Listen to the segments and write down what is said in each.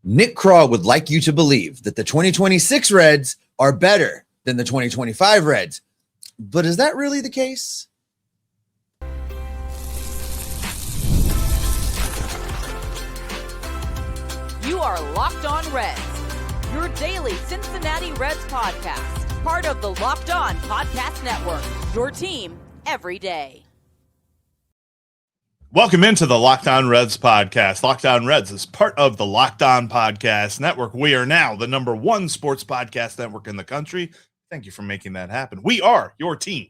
Nick Krall would like you to believe that the 2026 Reds are better than the 2025 Reds. But is that really the case? You are Locked On Reds, your daily Cincinnati Reds podcast, part of the Locked On Podcast Network, your team every day. Welcome into the Locked On Reds podcast. Locked On Reds is part of the Locked On Podcast Network. We are now the number one sports podcast network in the country. Thank you for making that happen. We are your team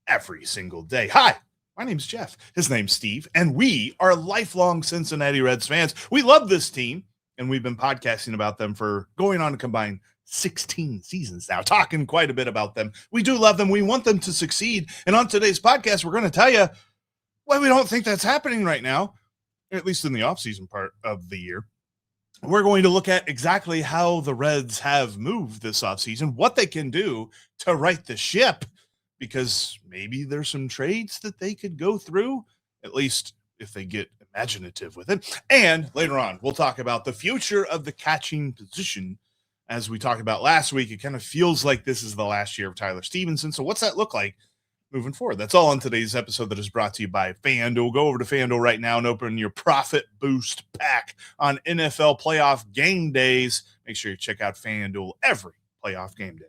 every single day. Hi, my name's Jeff. His name's Steve, and we are lifelong Cincinnati Reds fans. We love this team, and we've been podcasting about them for going on a combined 16 seasons now, talking quite a bit about them. We do love them. We want them to succeed. And on today's podcast, we're going to tell you why we don't think that's happening right now, at least in the offseason part of the year. We're going to look at exactly how the Reds have moved this offseason, what they can do to right the ship, because maybe there's some trades that they could go through, at least if they get imaginative with it. And later on, we'll talk about the future of the catching position. As we talked about last week, it kind of feels like this is the last year of Tyler Stephenson. So what's that look like moving forward? That's all on today's episode that is brought to you by FanDuel. Go over to FanDuel right now and open your Profit Boost pack on NFL playoff game days. Make sure you check out FanDuel every playoff game day.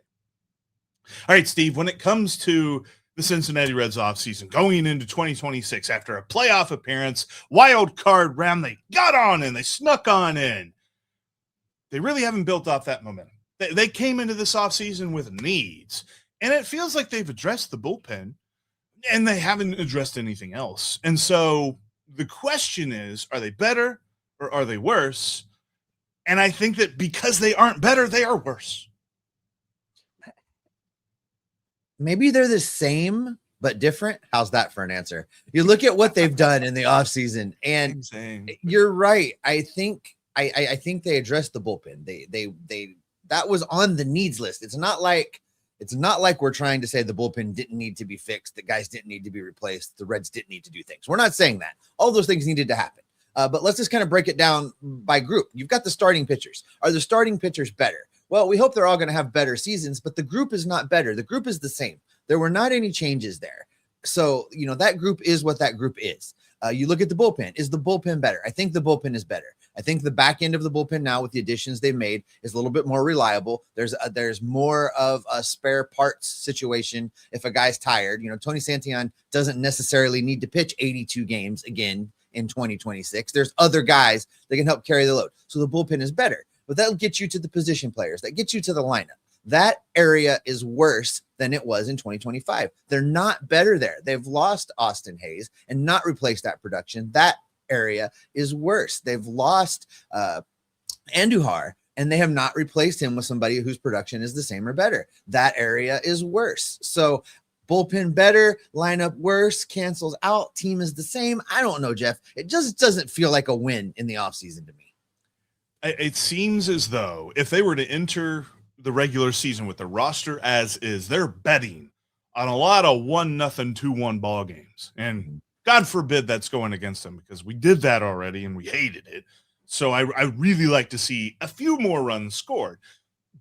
All right, Steve, when it comes to the Cincinnati Reds offseason going into 2026, after a playoff appearance, wild card round, they got on in, they snuck on in. They really haven't built off that momentum. They came into this offseason with needs. And it feels like they've addressed the bullpen, and they haven't addressed anything else. And so the question is, are they better or are they worse? And I think that because they aren't better, they are worse. Maybe they're the same, but different. How's that for an answer? You look at what they've done in the offseason, and you're right. I think they addressed the bullpen. They that was on the needs list. It's not like we're trying to say the bullpen didn't need to be fixed, the guys didn't need to be replaced, the Reds didn't need to do things. We're not saying that. All those things needed to happen. But let's just kind of break it down by group. You've got the starting pitchers. Are the starting pitchers better? Well, we hope they're all going to have better seasons, but the group is not better. The group is the same. There were not any changes there. So, that group is what that group is. You look at the bullpen. Is the bullpen better? I think the bullpen is better. I think the back end of the bullpen now with the additions they've made is a little bit more reliable. There's more of a spare parts situation if a guy's tired. Tony Santillan doesn't necessarily need to pitch 82 games again in 2026. There's other guys that can help carry the load. So the bullpen is better. But that'll get you to the position players. That gets you to the lineup. That area is worse than it was in 2025. They're not better there. They've lost Austin Hayes and not replaced that production. That area is worse. They've lost Andujar, and they have not replaced him with somebody whose production is the same or better. That area is worse. So bullpen better, lineup worse, cancels out, team is the same. I don't know, Jeff. It just doesn't feel like a win in the offseason to me. It seems as though if they were to enter the regular season with the roster as is, they're betting on a lot of 1-0, 2-1 ball games. And God forbid that's going against them, because we did that already and we hated it. So I really like to see a few more runs scored.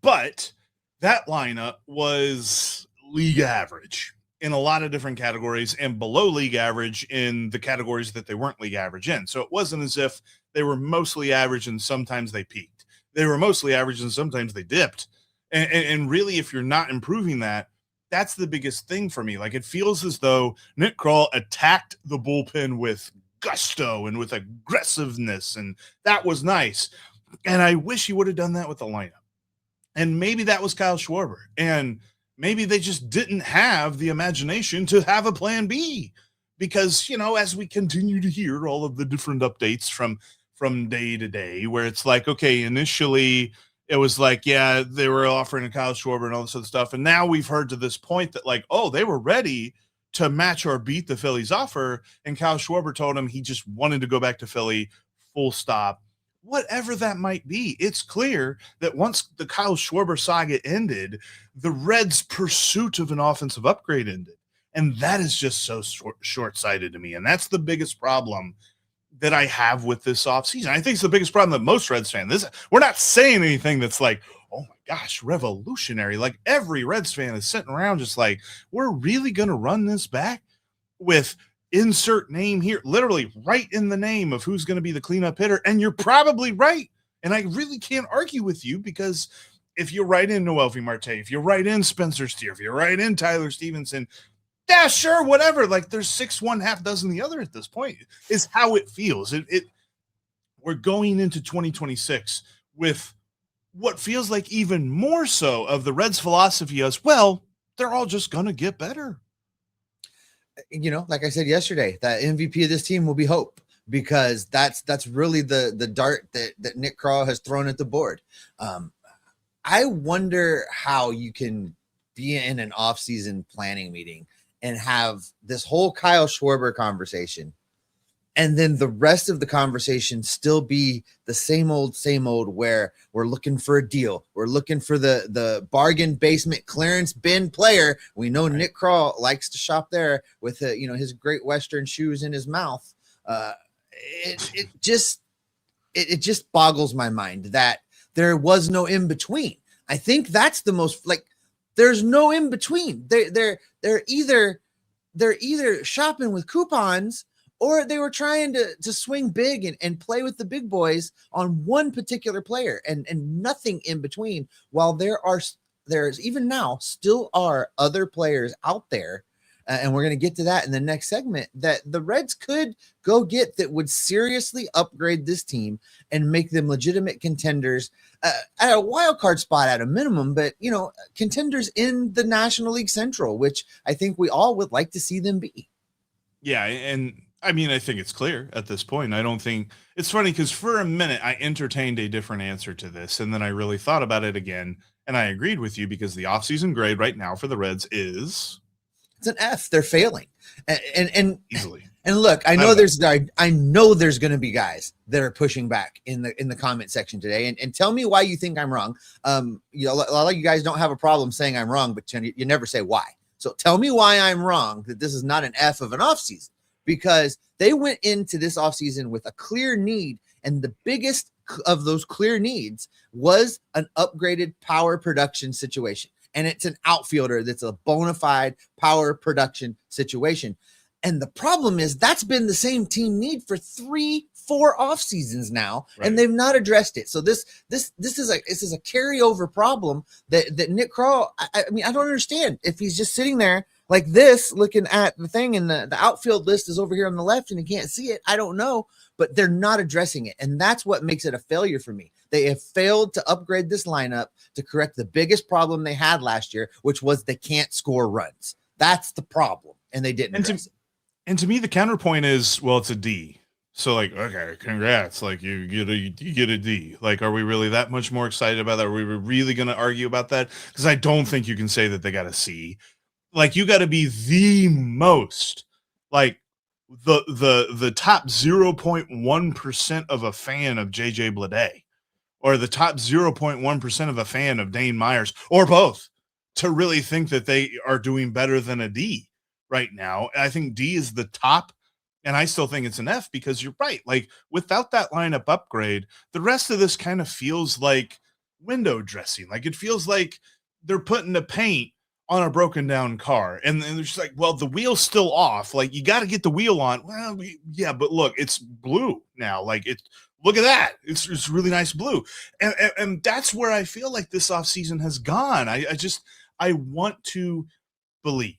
But that lineup was league average in a lot of different categories and below league average in the categories that they weren't league average in. So it wasn't as if they were mostly average and sometimes they peaked. They were mostly average and sometimes they dipped. And really, if you're not improving that, that's the biggest thing for me. Like, it feels as though Nick Krall attacked the bullpen with gusto and with aggressiveness, and that was nice. And I wish he would have done that with the lineup. And maybe that was Kyle Schwarber. And maybe they just didn't have the imagination to have a plan B. Because, as we continue to hear all of the different updates from day to day, where it's like, okay, initially it was like, yeah, they were offering a Kyle Schwarber and all this other stuff. And now we've heard to this point that, like, oh, they were ready to match or beat the Phillies offer. And Kyle Schwarber told him he just wanted to go back to Philly, full stop. Whatever that might be, it's clear that once the Kyle Schwarber saga ended, the Reds' pursuit of an offensive upgrade ended. And that is just so short-sighted to me. And that's the biggest problem that I have with this offseason. I think it's the biggest problem that most Reds fans, we're not saying anything that's like, oh my gosh, revolutionary. Like every Reds fan is sitting around just like, we're really going to run this back with insert name here, literally right in the name of who's going to be the cleanup hitter. And you're probably right. And I really can't argue with you, because if you write in Noelvi Marte, if you write in Spencer Steer, if you write in Tyler Stephenson, yeah, sure, whatever. Like there's 6, 1/2 dozen the other at this point, is how it feels. We're going into 2026 with what feels like even more so of the Reds' philosophy as well. They're all just going to get better. You know, like I said yesterday, that MVP of this team will be Hope, because that's really the dart that Nick Krall has thrown at the board. I wonder how you can be in an off-season planning meeting and have this whole Kyle Schwarber conversation, and then the rest of the conversation still be the same old, where we're looking for a deal. We're looking for the bargain basement clearance bin player. We know Nick Krall likes to shop there with his Great Western shoes in his mouth. It just boggles my mind that there was no in between. I think that's the most, like, there's no in between. They're either shopping with coupons, or they were trying to swing big and play with the big boys on one particular player, and nothing in between. While there's even now still are other players out there, and we're going to get to that in the next segment, that the Reds could go get that would seriously upgrade this team and make them legitimate contenders at a wild card spot at a minimum, but contenders in the National League Central, which I think we all would like to see them be. Yeah, and I mean, I think it's clear at this point. I don't think it's funny, because for a minute I entertained a different answer to this, and then I really thought about it again, and I agreed with you, because the offseason grade right now for the Reds is, it's an F. They're failing, and easily. And look, I know there's going to be guys that are pushing back in the comment section today, and tell me why you think I'm wrong. A lot of you guys don't have a problem saying I'm wrong, but you never say why. So tell me why I'm wrong, that this is not an F of an offseason, because they went into this offseason with a clear need, and the biggest of those clear needs was an upgraded power production situation. And it's an outfielder that's a bona fide power production situation. And the problem is that's been the same team need for 3-4 off seasons now, right, and they've not addressed it. So this is a carryover problem that Nick Krall, I mean, I don't understand if he's just sitting there like this, looking at the thing, and the outfield list is over here on the left and he can't see it. I don't know, but they're not addressing it. And that's what makes it a failure for me. They have failed to upgrade this lineup to correct the biggest problem they had last year, which was they can't score runs. That's the problem. And they didn't address it. And to me, the counterpoint is, well, it's a D. So, like, okay, congrats. Like, you get a D. Like, are we really that much more excited about that? Are we really going to argue about that? Because I don't think you can say that they got a C. Like, you got to be the most, like, the top 0.1% of a fan of JJ Bleday, or the top 0.1% of a fan of Dane Myers, or both, to really think that they are doing better than a D right now. I think D is the top, and I still think it's an F, because you're right. Like, without that lineup upgrade, the rest of this kind of feels like window dressing. Like, it feels like they're putting the paint on a broken down car, and they're just like, well, the wheel's still off. Like, you got to get the wheel on. Well, yeah, but look, it's blue now. Like, look at that. It's really nice blue. And that's where I feel like this offseason has gone. I want to believe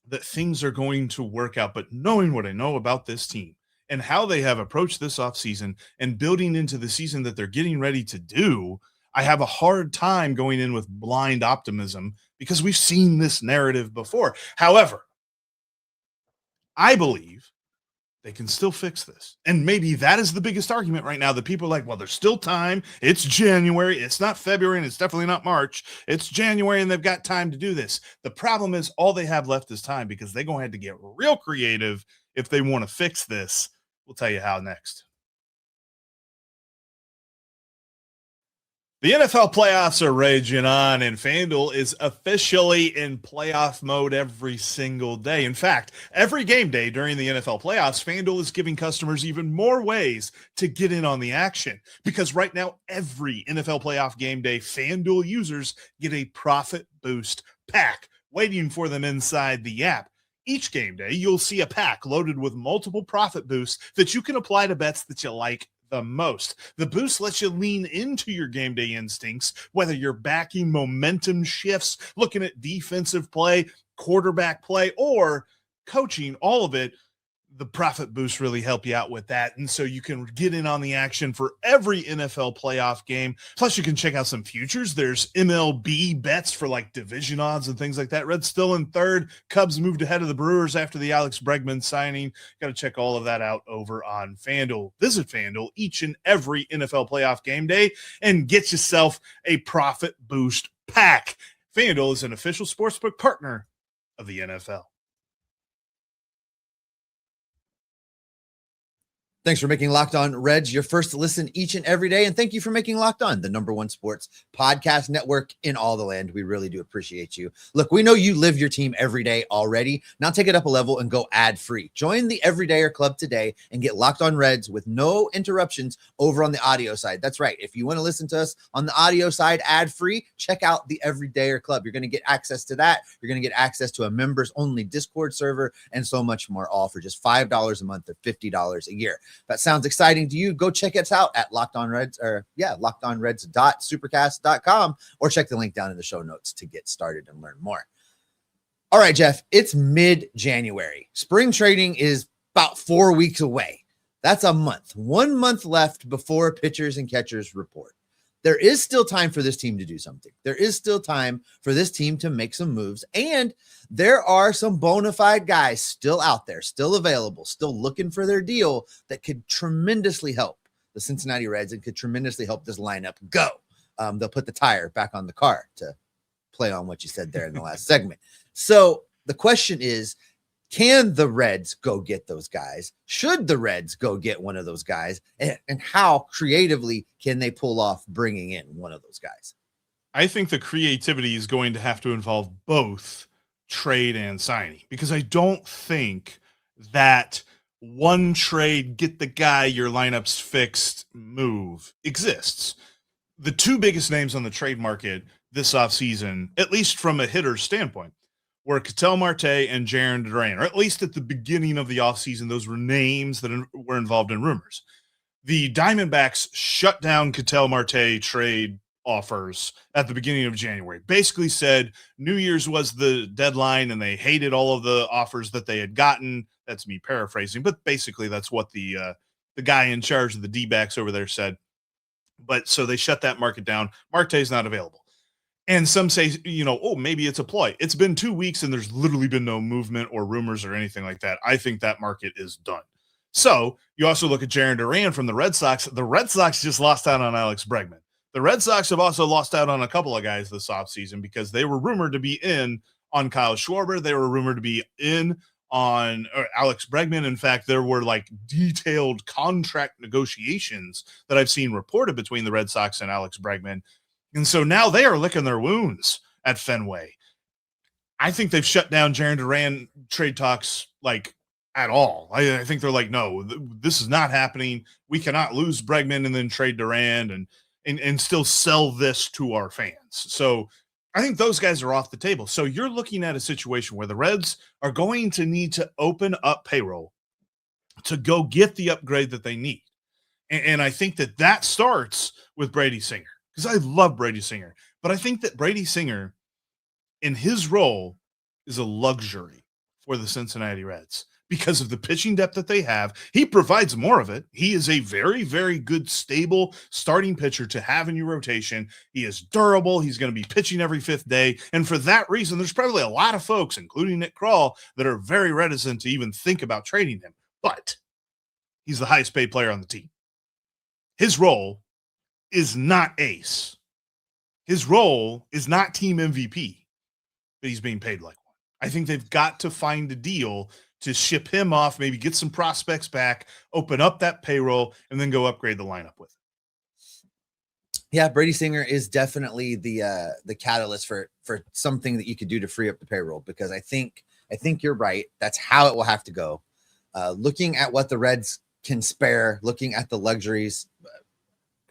that things are going to work out, but knowing what I know about this team and how they have approached this offseason and building into the season that they're getting ready to do, I have a hard time going in with blind optimism, because we've seen this narrative before. However, I believe they can still fix this. And maybe that is the biggest argument right now, that people are like, well, there's still time. It's January. It's not February, and it's definitely not March. It's January, and they've got time to do this. The problem is all they have left is time, because they're going to have to get real creative if they want to fix this. We'll tell you how next. The NFL playoffs are raging on, and FanDuel is officially in playoff mode every single day. In fact, every game day during the NFL playoffs, FanDuel is giving customers even more ways to get in on the action. Because right now, every NFL playoff game day, FanDuel users get a profit boost pack waiting for them inside the app. Each game day, you'll see a pack loaded with multiple profit boosts that you can apply to bets that you like the most. The boost lets you lean into your game day instincts, whether you're backing momentum shifts, looking at defensive play, quarterback play, or coaching, all of it. The profit boosts really help you out with that. And so you can get in on the action for every NFL playoff game. Plus, you can check out some futures. There's MLB bets for like division odds and things like that. Reds still in third. Cubs moved ahead of the Brewers after the Alex Bregman signing. Got to check all of that out over on FanDuel. Visit FanDuel each and every NFL playoff game day and get yourself a profit boost pack. FanDuel is an official sportsbook partner of the NFL. Thanks for making Locked On Reds your first listen each and every day. And thank you for making Locked On the #1 sports podcast network in all the land. We really do appreciate you. Look, we know you live your team every day already. Now take it up a level and go ad free. Join the Everydayer Club today and get Locked On Reds with no interruptions over on the audio side. That's right. If you want to listen to us on the audio side ad free, check out the Everydayer Club. You're going to get access to that. You're going to get access to a members only Discord server and so much more, all for just $5 a month or $50 a year. If that sounds exciting to you, go check us out at lockedonreds.supercast.com or check the link down in the show notes to get started and learn more. All right, Jeff, it's mid-January. Spring training is about 4 weeks away. That's a month. 1 month left before pitchers and catchers report. There is still time for this team to do something. There is still time for this team to make some moves. And there are some bona fide guys still out there, still available, still looking for their deal that could tremendously help the Cincinnati Reds and could tremendously help this lineup go. They'll put the tire back on the car, to play on what you said there in the last segment. So the question is, can the Reds go get those guys? Should the Reds go get one of those guys? And how creatively can they pull off bringing in one of those guys? I think the creativity is going to have to involve both trade and signing, because I don't think that one trade, get the guy, your lineup's fixed move exists. The two biggest names on the trade market this offseason, at least from a hitter's standpoint, were Ketel Marte and Jarren Duran, or at least at the beginning of the offseason, those were names that were involved in rumors. The Diamondbacks shut down Ketel Marte trade offers at the beginning of January, basically said New Year's was the deadline and they hated all of the offers that they had gotten. That's me paraphrasing, but basically that's what the guy in charge of the D-backs over there said. But so they shut that market down. Marte's not available. And some say, oh, maybe it's a ploy. It's been 2 weeks and there's literally been no movement or rumors or anything like that. I think that market is done. So you also look at Jarren Duran from the Red Sox. The Red Sox just lost out on Alex Bregman. The Red Sox have also lost out on a couple of guys this offseason because they were rumored to be in on Kyle Schwarber. They were rumored to be in on Alex Bregman. In fact, there were like detailed contract negotiations that I've seen reported between the Red Sox and Alex Bregman. And so now they are licking their wounds at Fenway. I think they've shut down Jarren Duran trade talks like at all. I think they're like, no, this is not happening. We cannot lose Bregman and then trade Duran and still sell this to our fans. So I think those guys are off the table. So you're looking at a situation where the Reds are going to need to open up payroll to go get the upgrade that they need. And I think that starts with Brady Singer. Because I love Brady Singer, but I think that Brady Singer in his role is a luxury for the Cincinnati Reds because of the pitching depth that they have. He provides more of it. He is a very, very good, stable starting pitcher to have in your rotation. He is durable. He's going to be pitching every fifth day. And for that reason, there's probably a lot of folks, including Nick Krall, that are very reticent to even think about trading him. But he's the highest paid player on the team. His role is not ace. His role is not team MVP, but he's being paid like one. I think they've got to find a deal to ship him off, maybe get some prospects back, open up that payroll, and then go upgrade the lineup with it. Yeah, Brady Singer is definitely the catalyst for something that you could do to free up the payroll, because I think you're right. That's how it will have to go. Looking at what the Reds can spare, looking at the luxuries.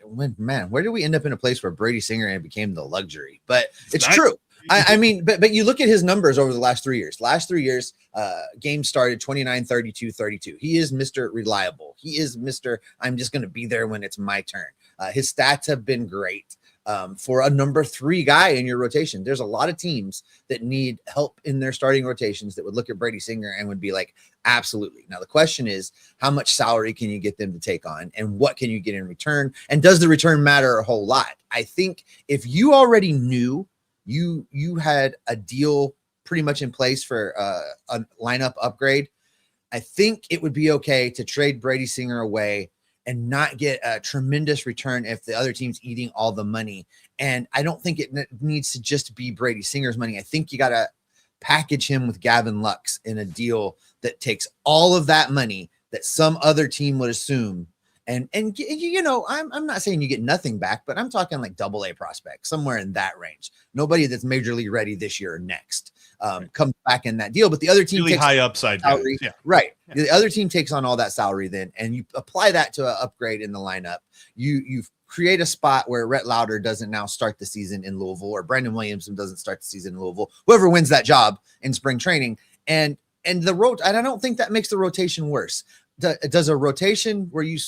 Where did we end up in a place where Brady Singer became the luxury? But it's true. I mean, but you look at his numbers over the last 3 years. Last 3 years, games started 29, 32, 32. He is Mr. Reliable. He is Mr. I'm just going to be there when it's my turn. His stats have been great for a number 3 guy in your rotation. There's a lot of teams that need help in their starting rotations that would look at Brady Singer and would be like, absolutely. Now, the question is, how much salary can you get them to take on, and what can you get in return? And does the return matter a whole lot? I think if you already knew you had a deal pretty much in place for a lineup upgrade, I think it would be okay to trade Brady Singer away and not get a tremendous return if the other team's eating all the money. And I don't think it needs to just be Brady Singer's money. I think you got to package him with Gavin Lux in a deal that takes all of that money that some other team would assume. And you know, I'm not saying you get nothing back, but I'm talking like AA prospect, somewhere in that range. Nobody that's major league ready this year or next comes back in that deal. But the other team really takes high upside salary, yeah. Right? Yeah. The other team takes on all that salary then, and you apply that to an upgrade in the lineup. You create a spot where Rhett Lauder doesn't now start the season in Louisville, or Brandon Williamson doesn't start the season in Louisville. Whoever wins that job in spring training, and the and I don't think that makes the rotation worse. Does a rotation where you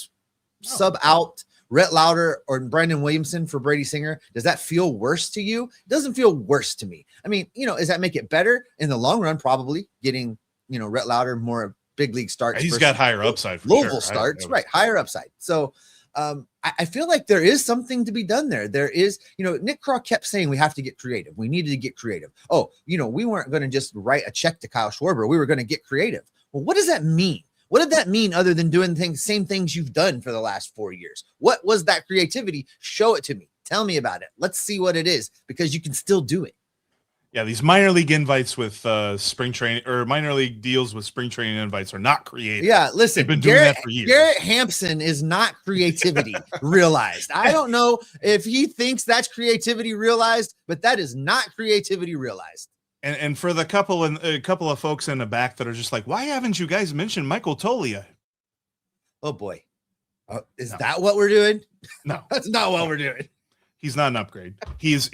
sub out Rhett Lauder or Brandon Williamson for Brady Singer, does that feel worse to you? It doesn't feel worse to me. I mean, you know, does that make it better in the long run? Probably getting, you know, Rhett Lauder more big league starts. He's got higher upside. For Louisville sure. starts, right? Higher upside. So I feel like there is something to be done there. There is, you know, Nick Krall kept saying we have to get creative. We needed to get creative. Oh, you know, we weren't going to just write a check to Kyle Schwarber. We were going to get creative. Well, what does that mean? What did that mean other than doing same things you've done for the last 4 years? What was that creativity? Show it to me. Tell me about it. Let's see what it is, because you can still do it. Yeah, these minor league invites with spring training, or minor league deals with spring training invites, are not creative. Yeah, listen, they've been doing that for years. Garrett Hampson is not creativity realized. I don't know if he thinks that's creativity realized, but that is not creativity realized. And for the couple of folks in the back that are just like, why haven't you guys mentioned Michael Toglia? Oh boy, is that what we're doing? No, that's not what we're doing. He's not an upgrade. He's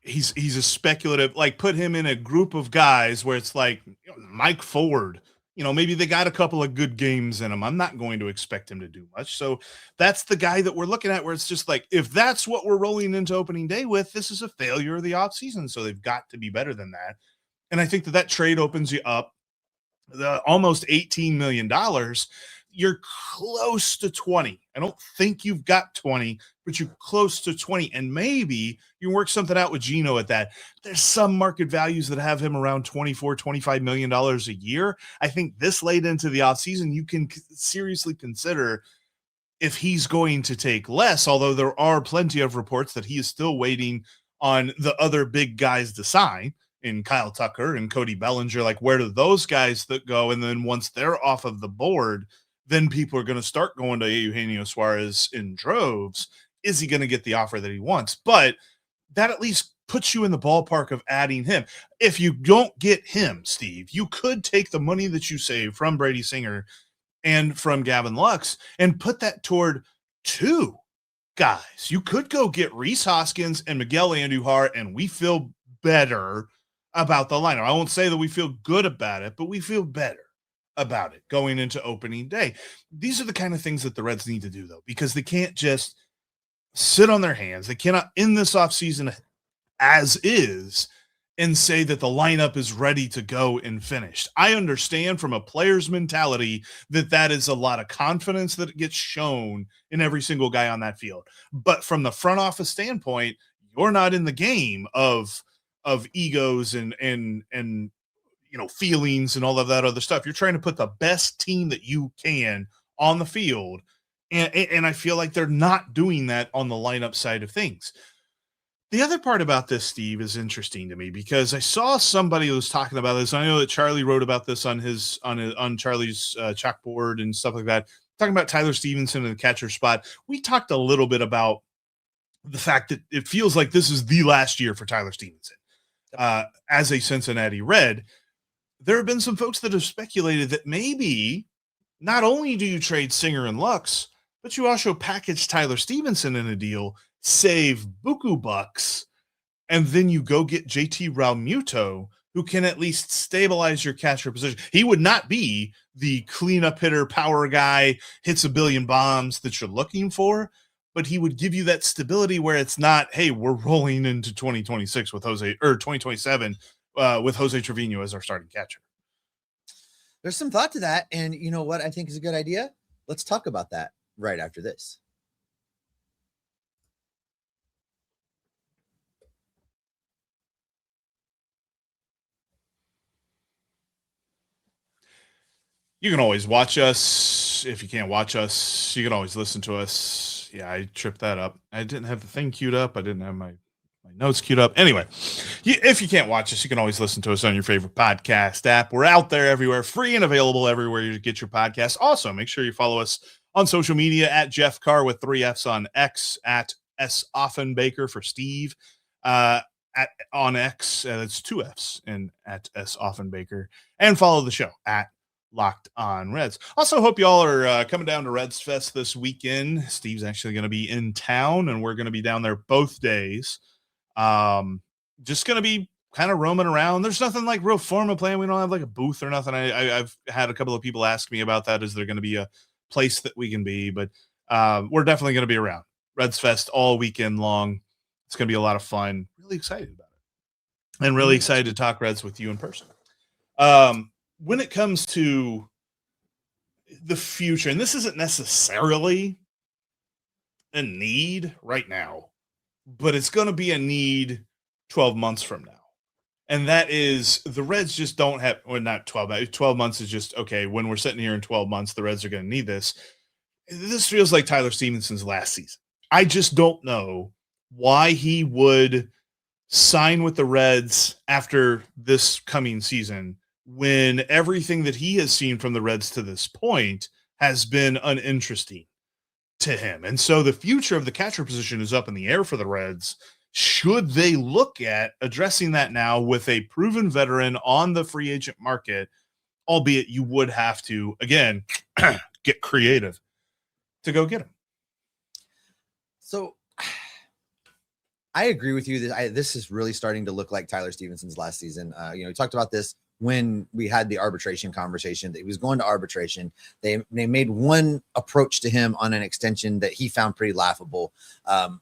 a speculative. Like, put him in a group of guys where it's like, you know, Mike Ford. You know, maybe they got a couple of good games in him. I'm not going to expect him to do much. So that's the guy that we're looking at, where it's just like, if that's what we're rolling into opening day with, this is a failure of the offseason. So they've got to be better than that. And I think that trade opens you up the almost $18 million. You're close to 20. I don't think you've got 20, but you're close to 20. And maybe you work something out with Gino at that. There's some market values that have him around $24-25 million a year. I think this late into the offseason, you can seriously consider if he's going to take less, although there are plenty of reports that he is still waiting on the other big guys to sign, in Kyle Tucker and Cody Bellinger. Like, where do those guys that go? And then once they're off of the board, then people are going to start going to Eugenio Suárez in droves. Is he going to get the offer that he wants? But that at least puts you in the ballpark of adding him. If you don't get him, Steve, you could take the money that you save from Brady Singer and from Gavin Lux and put that toward 2 guys. You could go get Rhys Hoskins and Miguel Andujar, and we feel better about the lineup. I won't say that we feel good about it, but we feel better about it going into opening day. These are the kind of things that the Reds need to do, though, because they can't just sit on their hands. They cannot end this offseason as is and say that the lineup is ready to go and finished. I understand from a player's mentality that is a lot of confidence that gets shown in every single guy on that field. But from the front office standpoint, you're not in the game of egos and you know, feelings and all of that other stuff. You're trying to put the best team that you can on the field. And I feel like they're not doing that on the lineup side of things. The other part about this, Steve, is interesting to me because I saw somebody who was talking about this. I know that Charlie wrote about this on Charlie's chalkboard and stuff like that, talking about Tyler Stephenson in the catcher spot. We talked a little bit about the fact that it feels like this is the last year for Tyler Stephenson. As a Cincinnati Red, there have been some folks that have speculated that maybe not only do you trade Singer and Lux, but you also package Tyler Stephenson in a deal, save buku bucks, and then you go get JT Realmuto, who can at least stabilize your catcher position. He would not be the cleanup hitter, power guy, hits a billion bombs that you're looking for, but he would give you that stability where it's not, hey, we're rolling into 2026 with Jose, or 2027 with Jose Trevino as our starting catcher. There's some thought to that. And you know what I think is a good idea? Let's talk about that right after this. You can always watch us. If you can't watch us, you can always listen to us. Yeah, I tripped that up. I didn't have the thing queued up. I didn't have my notes queued up. Anyway, if you can't watch us, you can always listen to us on your favorite podcast app. We're out there everywhere, free and available everywhere you get your podcast. Also, make sure you follow us on social media at Jeff Carr with 3 Fs on X, at S. Offenbaker for Steve. On X, it's 2 Fs and at S. Offenbaker. And follow the show at Locked On Reds. Also, hope y'all are coming down to Reds Fest this weekend. Steve's actually going to be in town, and we're going to be down there both days. Just going to be kind of roaming around. There's nothing like real formal plan. We don't have like a booth or nothing. I've had a couple of people ask me about that. Is there going to be a place that we can be? But we're definitely going to be around Reds Fest all weekend long. It's going to be a lot of fun. Really excited about it, and really excited to talk Reds with you in person. When it comes to the future, and this isn't necessarily a need right now, but it's going to be a need 12 months from now. And that is the Reds just don't have, or not 12 months is just, okay, when we're sitting here in 12 months, the Reds are going to need this. This feels like Tyler Stephenson's last season. I just don't know why he would sign with the Reds after this coming season when everything that he has seen from the Reds to this point has been uninteresting to him. And so the future of the catcher position is up in the air for the Reds. Should they look at addressing that now with a proven veteran on the free agent market, albeit you would have to, again, get creative to go get him? So I agree with you that this is really starting to look like Tyler Stephenson's last season. We talked about this when we had the arbitration conversation, that he was going to arbitration. They made one approach to him on an extension that he found pretty laughable. I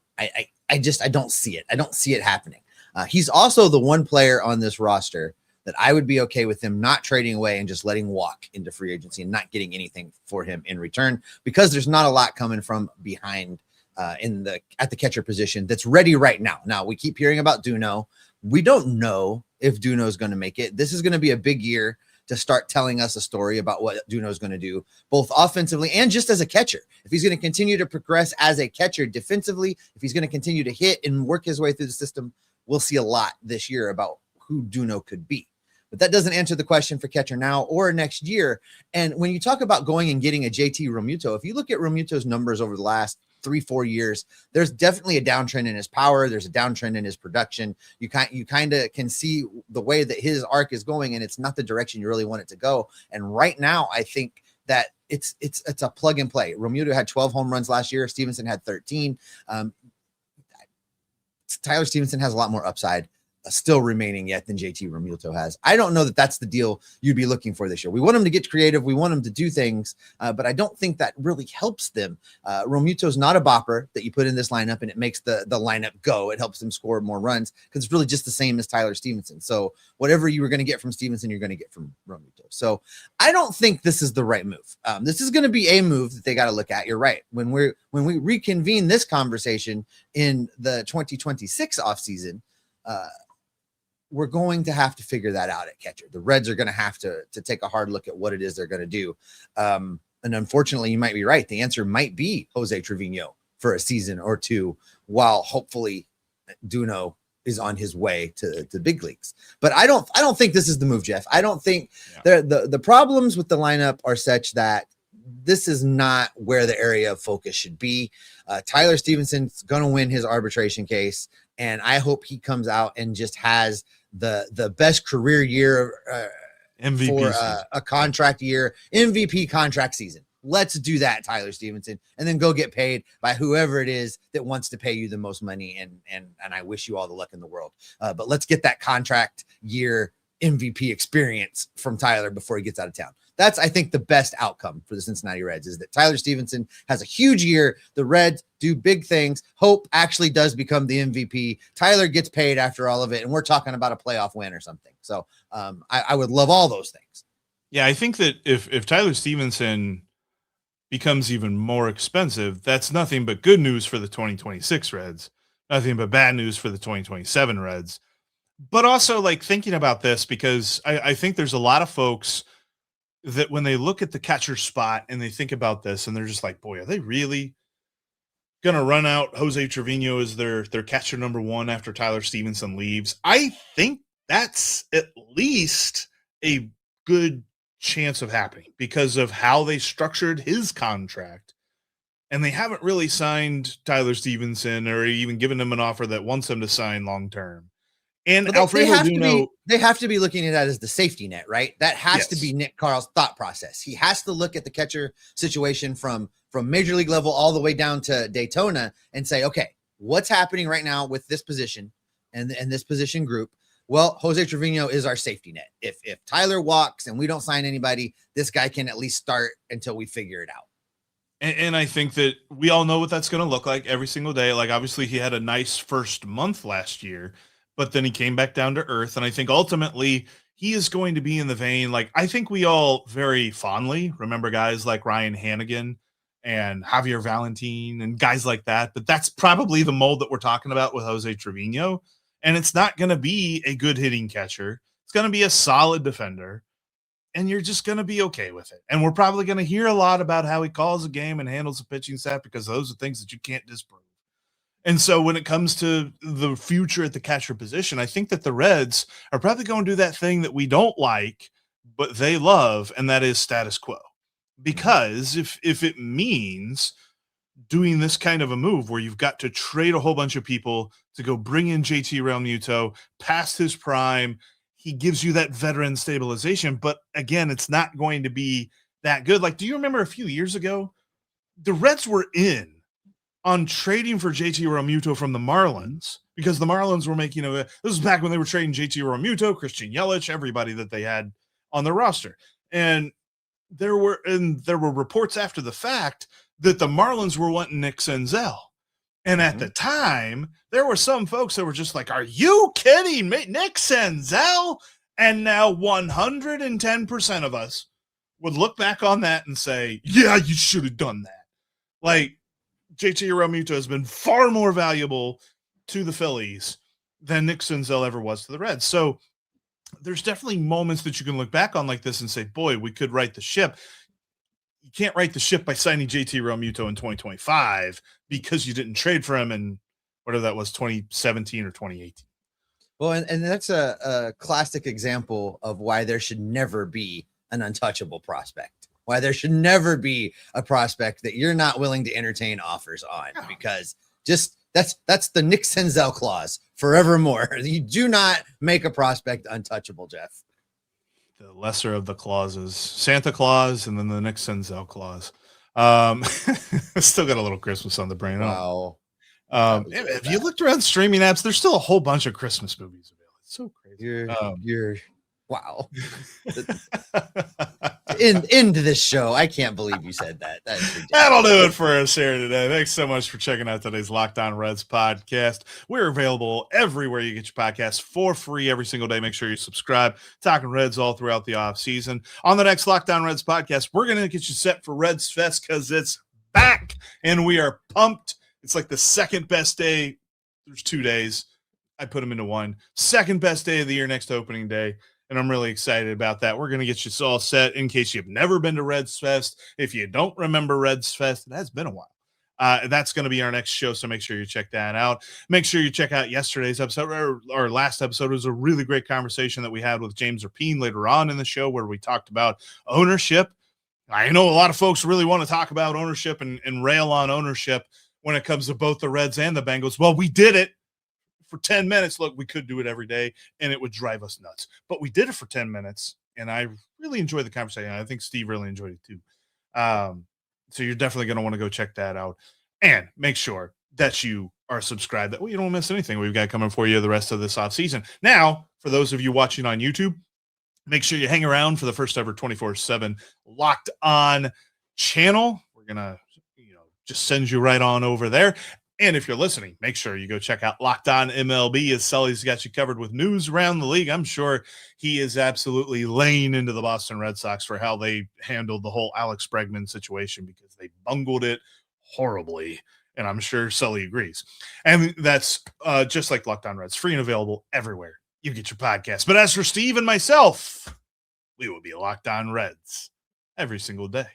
don't see it. I don't see it happening. He's also the one player on this roster that I would be okay with him not trading away and just letting walk into free agency and not getting anything for him in return, because there's not a lot coming from behind at the catcher position that's ready right now. Now we keep hearing about Duno. We don't know if Duno is going to make it. This is going to be a big year to start telling us a story about what Duno is going to do, both offensively and just as a catcher. If he's going to continue to progress as a catcher defensively, if he's going to continue to hit and work his way through the system, we'll see a lot this year about who Duno could be. But that doesn't answer the question for catcher now or next year. And when you talk about going and getting a JT Realmuto, if you look at Realmuto's numbers over the last 3-4 years, there's definitely a downtrend in his power. There's a downtrend in his production. You kind of can see the way that his arc is going, and it's not the direction you really want it to go. And right now, I think that it's a plug and play. Realmuto had 12 home runs last year. Stephenson had 13. Tyler Stephenson has a lot more upside still remaining yet than JT Realmuto has. I don't know that that's the deal you'd be looking for this year. We want him to get creative. We want him to do things, but I don't think that really helps them. Realmuto's not a bopper that you put in this lineup and it makes the lineup go. It helps them score more runs because it's really just the same as Tyler Stephenson. So whatever you were going to get from Stephenson, you're going to get from Realmuto. So I don't think this is the right move. This is going to be a move that they got to look at. You're right. When we reconvene this conversation in the 2026 offseason, we're going to have to figure that out at catcher. The Reds are going to have to take a hard look at what it is they're going to do. And unfortunately, you might be right. The answer might be Jose Trevino for a season or two, while hopefully Duno is on his way to big leagues. But I don't think this is the move, Jeff. I don't think the problems with the lineup are such that this is not where the area of focus should be. Tyler Stephenson's going to win his arbitration case, and I hope he comes out and just has the best career year MVP for a contract year, MVP contract season. Let's do that, Tyler Stephenson, and then go get paid by whoever it is that wants to pay you the most money. And I wish you all the luck in the world. But let's get that contract year MVP experience from Tyler before he gets out of town. That's, I think, the best outcome for the Cincinnati Reds is that Tyler Stephenson has a huge year. The Reds do big things. Hope actually does become the MVP. Tyler gets paid after all of it, and we're talking about a playoff win or something. So I would love all those things. Yeah, I think that if Tyler Stephenson becomes even more expensive, that's nothing but good news for the 2026 Reds, nothing but bad news for the 2027 Reds. But also, like, thinking about this, because I think there's a lot of folks that when they look at the catcher spot and they think about this and they're just like, boy, are they really going to run out Jose Trevino as their catcher number one after Tyler Stephenson leaves? I think that's at least a good chance of happening because of how they structured his contract. And they haven't really signed Tyler Stephenson or even given him an offer that wants him to sign long-term. And they have to be looking at that as the safety net, right? That has to be Nick Krall's thought process. He has to look at the catcher situation from major league level all the way down to Daytona and say, okay, what's happening right now with this position and this position group? Well, Jose Trevino is our safety net. If Tyler walks and we don't sign anybody, this guy can at least start until we figure it out. And I think that we all know what that's going to look like every single day. Like, obviously he had a nice first month last year, but then he came back down to earth. And I think ultimately he is going to be in the vein. Like, I think we all very fondly remember guys like Ryan Hannigan and Javier Valentin and guys like that. But that's probably the mold that we're talking about with Jose Trevino. And it's not going to be a good hitting catcher. It's going to be a solid defender. And you're just going to be okay with it. And we're probably going to hear a lot about how he calls a game and handles the pitching staff because those are things that you can't disprove. And so when it comes to the future at the catcher position, I think that the Reds are probably going to do that thing that we don't like, but they love, and that is status quo. Because if it means doing this kind of a move where you've got to trade a whole bunch of people to go bring in JT Realmuto past his prime, he gives you that veteran stabilization. But again, it's not going to be that good. Like, do you remember a few years ago, the Reds were in on trading for JT Realmuto from the Marlins because the Marlins were making this was back when they were trading JT Realmuto, Christian Yelich, everybody that they had on their roster. And there were reports after the fact that the Marlins were wanting Nick Senzel. And at the time, there were some folks that were just like, are you kidding me? Nick Senzel? And now 110% of us would look back on that and say, yeah, you should have done that. Like, JT Realmuto has been far more valuable to the Phillies than Nick Senzel ever was to the Reds. So there's definitely moments that you can look back on like this and say, boy, we could right the ship. You can't right the ship by signing JT Realmuto in 2025 because you didn't trade for him in whatever that was, 2017 or 2018. Well, and that's a classic example of why there should never be an untouchable prospect, why there should never be a prospect that you're not willing to entertain offers on, because just that's the Nick Senzel clause forevermore. You do not make a prospect untouchable, Jeff. The lesser of the clauses, Santa Claus, and then the Nick Senzel clause. Still got a little Christmas on the brain. Wow. If you looked around streaming apps, there's still a whole bunch of Christmas movies available. It's so crazy. You're wow. End this show. I can't believe you said that. That's ridiculous. That'll do it for us here today. Thanks so much for checking out today's Locked On Reds podcast. We're available everywhere you get your podcasts for free every single day. Make sure you subscribe. Talking Reds all throughout the offseason. On the next Locked On Reds podcast, we're going to get you set for Reds Fest because it's back and we are pumped. It's like the second best day. There's 2 days. I put them into one. Second best day of the year next to opening day. And I'm really excited about that. We're going to get you all set in case you've never been to Reds Fest. If you don't remember Reds Fest, it has been a while. That's going to be our next show, so make sure you check that out. Make sure you check out yesterday's episode. Our last episode was a really great conversation that we had with James Rapine later on in the show where we talked about ownership. I know a lot of folks really want to talk about ownership and rail on ownership when it comes to both the Reds and the Bengals. Well, we did it for 10 minutes. Look, we could do it every day, and it would drive us nuts. But we did it for 10 minutes, and I really enjoyed the conversation. I think Steve really enjoyed it too. So you're definitely going to want to go check that out. And make sure that you are subscribed, that you don't miss anything we've got coming for you the rest of this offseason. Now, for those of you watching on YouTube, make sure you hang around for the first ever 24/7 Locked On channel. We're going to just send you right on over there. And if you're listening, make sure you go check out Locked On MLB, as Sully's got you covered with news around the league. I'm sure he is absolutely laying into the Boston Red Sox for how they handled the whole Alex Bregman situation, because they bungled it horribly. And I'm sure Sully agrees. And that's just like Locked On Reds, free and available everywhere you get your podcast. But as for Steve and myself, we will be Locked On Reds every single day.